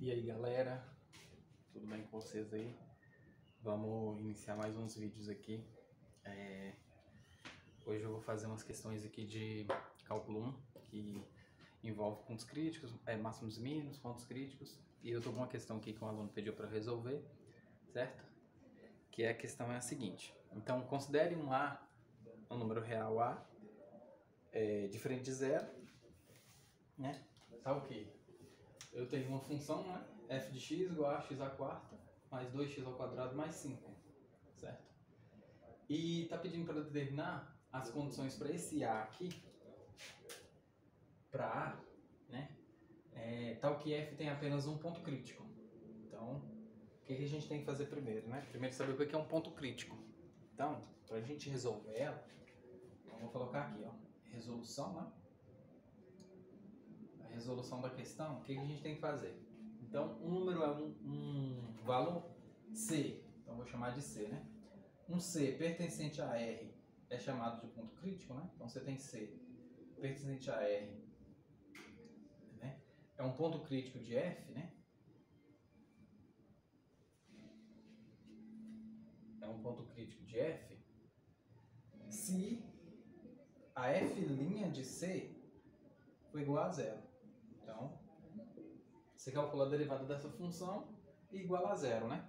E aí galera, tudo bem com vocês aí? Vamos iniciar mais uns vídeos aqui. Hoje eu vou fazer umas questões aqui de cálculo 1, que envolve pontos críticos, máximos e mínimos, pontos críticos. E eu tô com uma questão aqui que um aluno pediu para resolver, certo? Que a questão é a seguinte. Então considere um A, um número real A, diferente de zero, né? Tá ok. Eu tenho uma função, né? F de x igual a x à quarta mais 2x ao quadrado mais 5, certo? E tá pedindo para determinar as condições para esse A aqui, para A, né? Tal que F tem apenas um ponto crítico. Então, o que a gente tem que fazer primeiro, né? Primeiro saber o que é um ponto crítico. Então, para a gente resolver ela, eu vou colocar aqui, ó, resolução, né? A resolução da questão, o que a gente tem que fazer? Então, um número é um valor C, então vou chamar de C, né? Um C pertencente a R é chamado de ponto crítico, né? Então você tem C pertencente a R, né? É um ponto crítico de F, né? É um ponto crítico de F se a F' de C for igual a zero. Então, você calcula a derivada dessa função e igual a zero, né?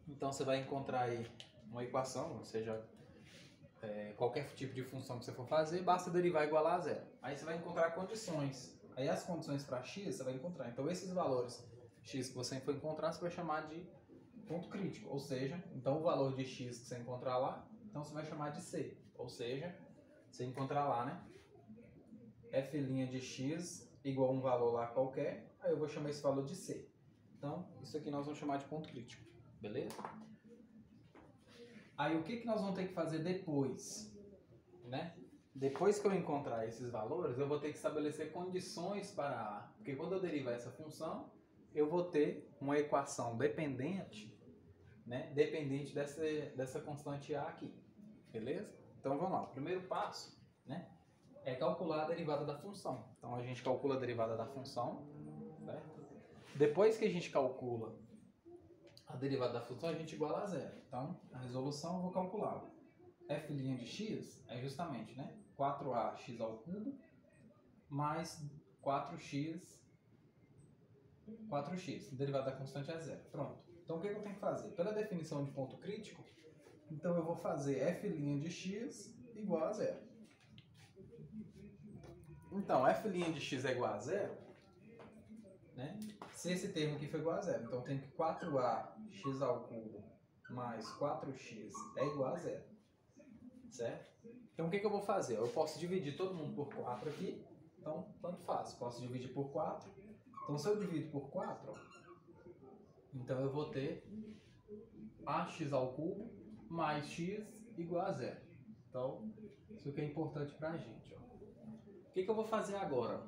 Então você vai encontrar aí uma equação, ou seja, qualquer tipo de função que você for fazer, basta derivar igual a zero. Aí você vai encontrar condições. Aí as condições para x você vai encontrar. Então esses valores x que você for encontrar, você vai chamar de ponto crítico. Ou seja, então o valor de x que você encontrar lá, então você vai chamar de c. Ou seja, você encontrar lá, né? F' de x igual a um valor lá qualquer, aí eu vou chamar esse valor de c. Então, isso aqui nós vamos chamar de ponto crítico. Beleza? Aí o que nós vamos ter que fazer depois, né? Depois que eu encontrar esses valores, eu vou ter que estabelecer condições para A. Porque quando eu derivar essa função, eu vou ter uma equação dependente, né? Dependente dessa constante A aqui. Beleza? Então vamos lá. O primeiro passo, né? É calcular a derivada da função. Então a gente calcula a derivada da função, certo? Depois que a gente calcula a derivada da função, a gente iguala a zero. Então, a resolução eu vou calcular. F' de x é justamente, né, 4ax ao cubo mais 4x, derivada da constante é zero. Pronto. Então, o que eu tenho que fazer? Pela definição de ponto crítico, então eu vou fazer F' de x igual a zero. Então, F' de x é igual a zero, né? Se esse termo aqui for igual a zero, então eu tenho que 4ax ao cubo mais 4x é igual a zero, certo? Então o que eu vou fazer? Eu posso dividir todo mundo por 4 aqui, então tanto faz, posso dividir por 4. Então se eu divido por 4, então eu vou ter ax ao cubo mais x igual a zero. Então isso aqui é importante pra gente, ó. O que eu vou fazer agora?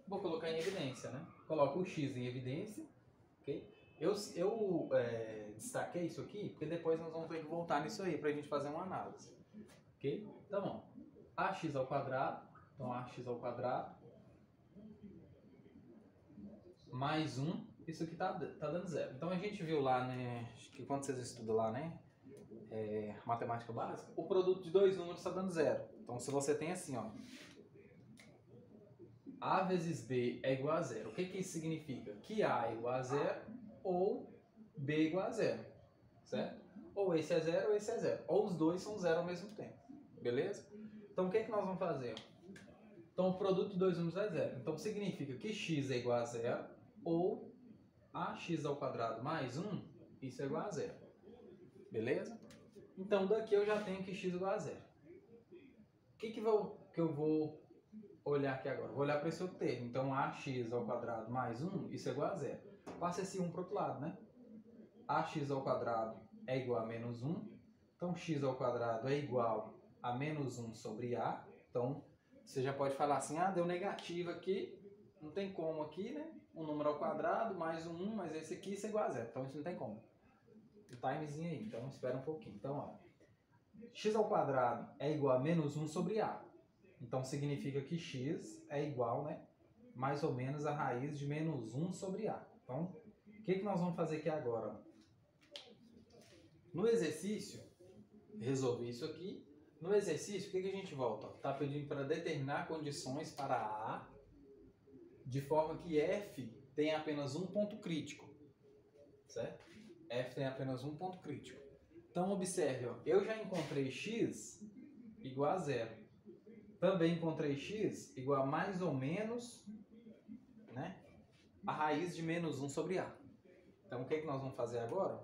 Vou colocar em evidência, né? Coloco o x em evidência, ok? Eu destaquei isso aqui porque depois nós vamos ter que voltar nisso aí pra gente fazer uma análise, ok? Então, ó, ax ao quadrado, então ax ao quadrado mais 1, isso aqui tá dando zero. Então a gente viu lá, né, acho que quando vocês estudam lá, né, matemática básica, o produto de dois números está dando zero. Então se você tem assim, ó, A vezes B é igual a zero. O que isso significa? Que A é igual a zero ou B é igual a zero, certo? Ou esse é zero ou esse é zero. Ou os dois são zero ao mesmo tempo, beleza? Então o que nós vamos fazer? Então o produto de dois números é zero. Então significa que x é igual a zero ou ax ao quadrado mais 1, isso é igual a zero, beleza? Então daqui eu já tenho que x é igual a zero. O que eu vou olhar aqui agora? Vou olhar para esse outro termo. Então ax ao quadrado mais 1, isso é igual a zero. Passa esse 1 para o outro lado, né? Ax ao quadrado é igual a menos 1. Então x ao quadrado é igual a menos 1 sobre a. Então você já pode falar assim, deu negativo aqui, não tem como aqui, né? Um número ao quadrado mais um 1, mas esse aqui isso é igual a zero. Então isso não tem como. O timezinho aí, então espera um pouquinho. Então, ó, x ao quadrado é igual a menos 1 sobre a. Então significa que x é igual, né, mais ou menos a raiz de menos 1 sobre a. Então, o que nós vamos fazer aqui agora? No exercício, resolvi isso aqui. No exercício, o que a gente volta? Está pedindo para determinar condições para A, de forma que F tem apenas um ponto crítico, certo? F tem apenas um ponto crítico. Então, observe, ó, eu já encontrei x igual a zero. Também encontrei x igual a mais ou menos, né, a raiz de menos 1 sobre A. Então, o que nós vamos fazer agora?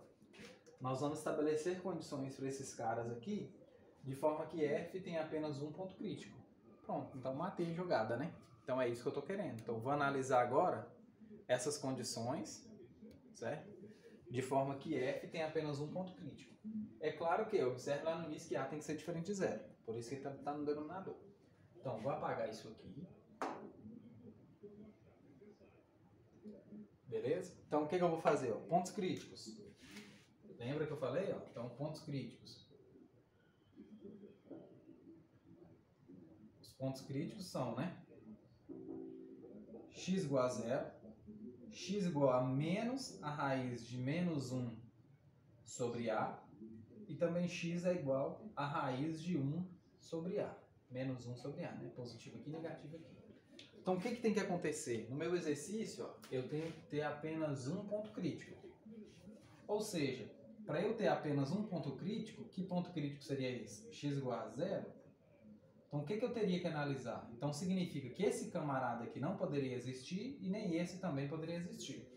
Nós vamos estabelecer condições para esses caras aqui, de forma que F tem apenas um ponto crítico. Pronto, então matei a jogada, né? Então é isso que eu estou querendo. Então vou analisar agora essas condições, certo? De forma que F tem apenas um ponto crítico. É claro que observe lá no início que A tem que ser diferente de zero. Por isso que está no denominador. Então vou apagar isso aqui. Beleza? Então o que eu vou fazer? Ó? Pontos críticos. Lembra que eu falei? Ó? Então pontos críticos. Os pontos críticos são, né? X igual a zero. X igual a menos a raiz de menos 1 sobre A. E também x é igual a raiz de 1 sobre A. Menos 1 sobre A, né? Positivo aqui, negativo aqui. Então, o que tem que acontecer? No meu exercício, ó, eu tenho que ter apenas um ponto crítico. Ou seja, para eu ter apenas um ponto crítico, que ponto crítico seria esse? X igual a zero? Então, o que eu teria que analisar? Então, significa que esse camarada aqui não poderia existir e nem esse também poderia existir.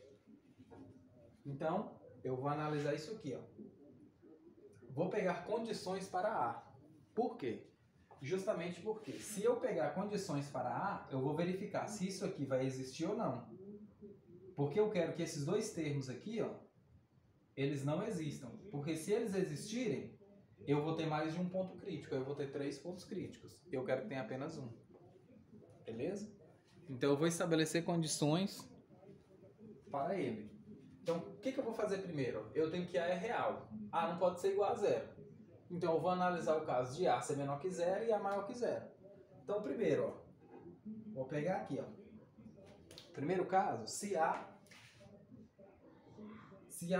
Então, eu vou analisar isso aqui, ó. Vou pegar condições para A. Por quê? Justamente porque se eu pegar condições para A, eu vou verificar se isso aqui vai existir ou não. Porque eu quero que esses dois termos aqui, ó, eles não existam. Porque se eles existirem, eu vou ter mais de um ponto crítico. Eu vou ter 3 pontos críticos. Eu quero que tenha apenas um. Beleza? Então eu vou estabelecer condições para ele. Então, o que eu vou fazer primeiro? Eu tenho que A é real. A não pode ser igual a zero. Então, eu vou analisar o caso de A ser menor que zero e A maior que zero. Então, primeiro, ó, vou pegar aqui, ó. Primeiro caso, se A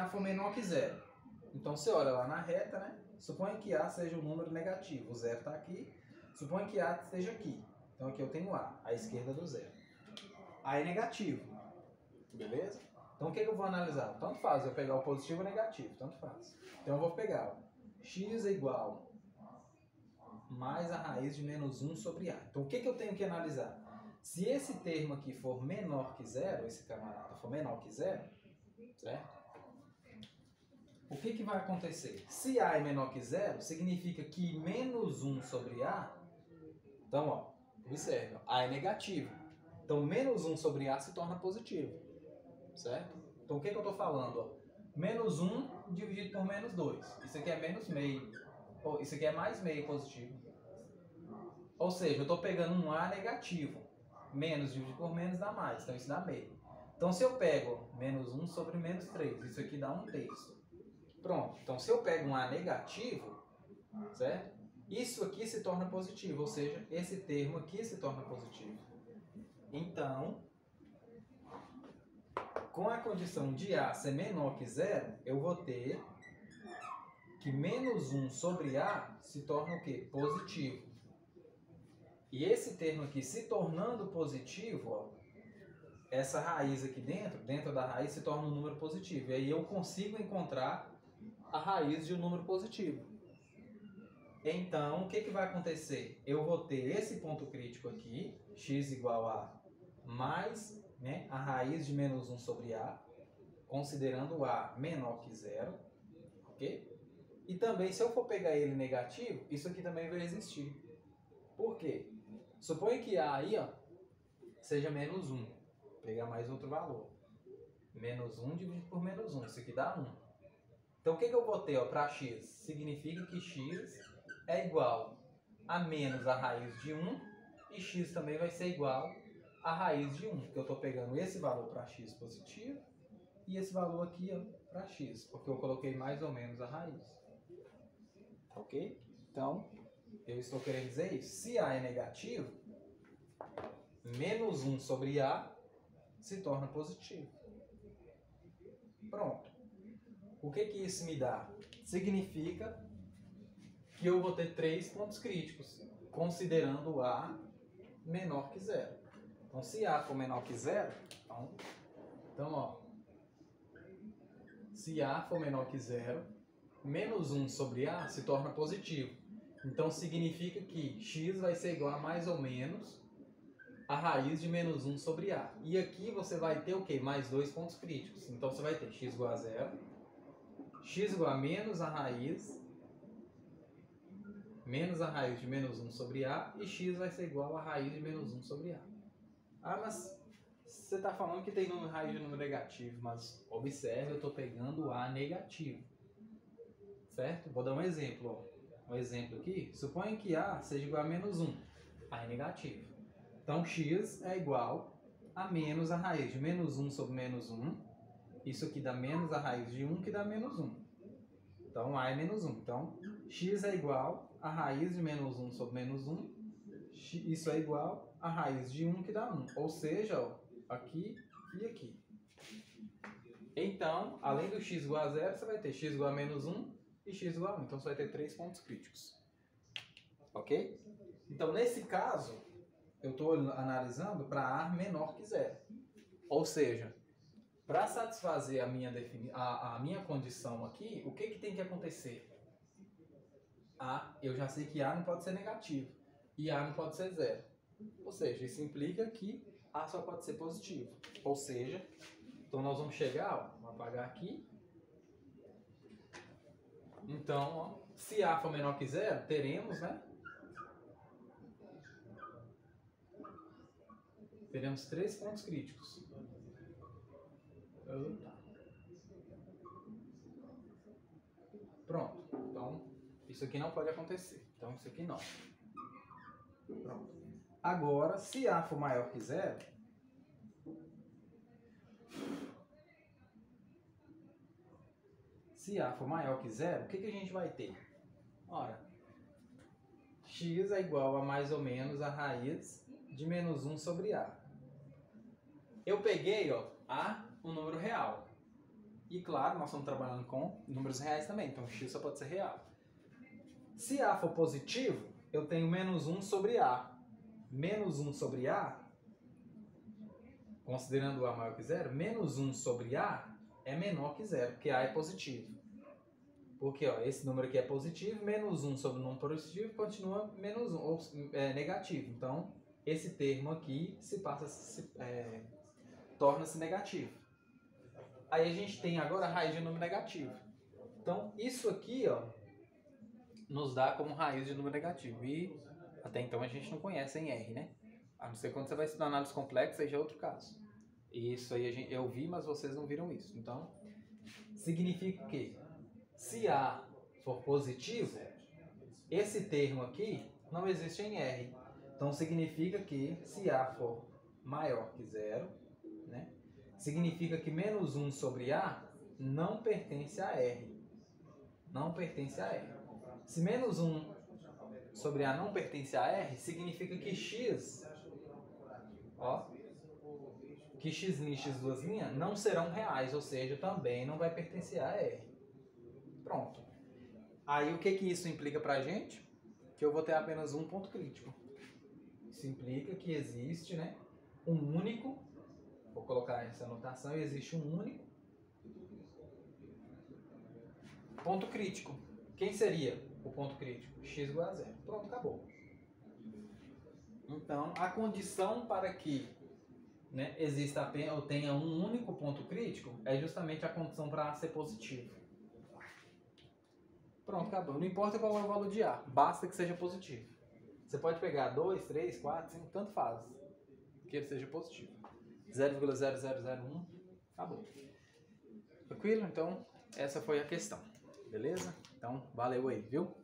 for menor que zero. Então, você olha lá na reta, né? Suponha que A seja um número negativo. O zero está aqui. Suponha que A esteja aqui. Então, aqui eu tenho A, à esquerda do zero. A é negativo. Beleza? Então, o que eu vou analisar? Tanto faz eu pegar o positivo ou o negativo. Tanto faz. Então, eu vou pegar, ó, x é igual mais a raiz de menos 1 sobre A. Então, o que eu tenho que analisar? Se esse termo aqui for menor que zero, esse camarada for menor que zero, certo? O que vai acontecer? Se A é menor que zero, significa que menos 1 sobre A... Então, ó, observe, ó, A é negativo. Então, menos 1 sobre A se torna positivo, certo? Então, o que eu estou falando? Ó? Menos 1 dividido por menos 2. Isso aqui é menos meio. Isso aqui é mais meio positivo. Ou seja, eu estou pegando um A negativo. Menos dividido por menos dá mais. Então, isso dá meio. Então, se eu pego menos 1 sobre menos 3, isso aqui dá 1/3. Pronto. Então, se eu pego um A negativo, certo? Isso aqui se torna positivo. Ou seja, esse termo aqui se torna positivo. Então, com a condição de A ser menor que zero, eu vou ter que menos 1 sobre A se torna o quê? Positivo. E esse termo aqui se tornando positivo, ó, essa raiz aqui dentro da raiz se torna um número positivo. E aí eu consigo encontrar a raiz de um número positivo. Então, o que vai acontecer? Eu vou ter esse ponto crítico aqui, x igual a mais, né, a raiz de menos 1 sobre A, considerando A menor que zero, ok? E também, se eu for pegar ele negativo, isso aqui também vai existir. Por quê? Suponha que A aí, ó, seja menos 1. Vou pegar mais outro valor. Menos 1 dividido por menos 1. Isso aqui dá 1. Então, o que eu vou ter para x? Significa que x é igual a menos a raiz de 1 e x também vai ser igual a raiz de 1. Porque eu estou pegando esse valor para x positivo e esse valor aqui para x, porque eu coloquei mais ou menos a raiz. Ok? Então, eu estou querendo dizer isso. Se A é negativo, menos 1 sobre A se torna positivo. Pronto. O que isso me dá? Significa que eu vou ter 3 pontos críticos, considerando A menor que 0. Então, se A for menor que 0, então ó, se A for menor que 0, menos 1 sobre A se torna positivo. Então, significa que x vai ser igual a mais ou menos a raiz de menos 1 sobre A. E aqui você vai ter o quê? Mais 2 pontos críticos. Então, você vai ter x igual a 0, x igual a menos a raiz de menos 1 sobre A, e x vai ser igual a raiz de menos 1 sobre A. Ah, mas você está falando que tem raiz de número negativo, mas observe, eu estou pegando A negativo. Certo? Vou dar um exemplo. Ó. Um exemplo aqui, suponha que A seja igual a menos 1. A é negativo. Então, x é igual a menos a raiz de menos 1 sobre menos 1. Isso aqui dá menos a raiz de 1, que dá menos 1. Então, A é menos 1. Então, x é igual a raiz de menos 1 sobre menos 1. Isso é igual a raiz de 1, que dá 1. Ou seja, ó, aqui e aqui. Então, além do x igual a 0, você vai ter x igual a menos 1 e x igual a 1. Então, você vai ter 3 pontos críticos. Ok? Então, nesse caso, eu estou analisando para A menor que 0. Ou seja, para satisfazer a minha condição aqui, o que tem que acontecer? Eu já sei que A não pode ser negativo e A não pode ser 0. Ou seja, isso implica que A só pode ser positivo. Ou seja, então nós vamos chegar, ó, vamos apagar aqui. Então, ó, se A for menor que 0, teremos, né? Teremos 3 pontos críticos. Pronto. Então, isso aqui não pode acontecer. Então, isso aqui não. Pronto. Agora, se A for maior que 0, o que a gente vai ter? Ora, x é igual a mais ou menos a raiz de menos 1 sobre A. Eu peguei, ó, A, um número real. E claro, nós estamos trabalhando com números reais também, então x só pode ser real. Se A for positivo, eu tenho menos 1 sobre A. Menos 1 sobre A, considerando A maior que 0, menos 1 sobre A é menor que 0, porque A é positivo. Porque ó, esse número aqui é positivo, menos 1 sobre o número positivo continua menos 1, ou negativo. Então, esse termo aqui torna-se negativo. Aí a gente tem agora a raiz de número negativo. Então, isso aqui, ó, nos dá como raiz de número negativo. E até então a gente não conhece em R, né? A não ser quando você vai estudar análise complexa, aí já é outro caso. E isso aí eu vi, mas vocês não viram isso. Então, significa que se A for positivo, esse termo aqui não existe em R. Então, significa que se A for maior que 0, né, significa que menos 1 sobre A não pertence a R. Não pertence a R. Se menos 1 sobre A não pertence a R, significa que x, ó, que x' e x' não serão reais, ou seja, também não vai pertencer a R. Pronto. Aí o que isso implica pra gente? Que eu vou ter apenas um ponto crítico. Isso implica que existe, né, um único, vou colocar essa anotação, existe um único ponto crítico. Quem seria o ponto crítico? X igual a 0. Pronto, acabou. Então, a condição para que, né, exista apenas, ou tenha um único ponto crítico é justamente a condição para A ser positivo. Pronto, acabou. Não importa qual é o valor de A, basta que seja positivo. Você pode pegar 2, 3, 4, 5, tanto faz, que ele seja positivo. 0,0001, acabou. Tranquilo? Então, essa foi a questão. Beleza? Então, valeu aí, viu?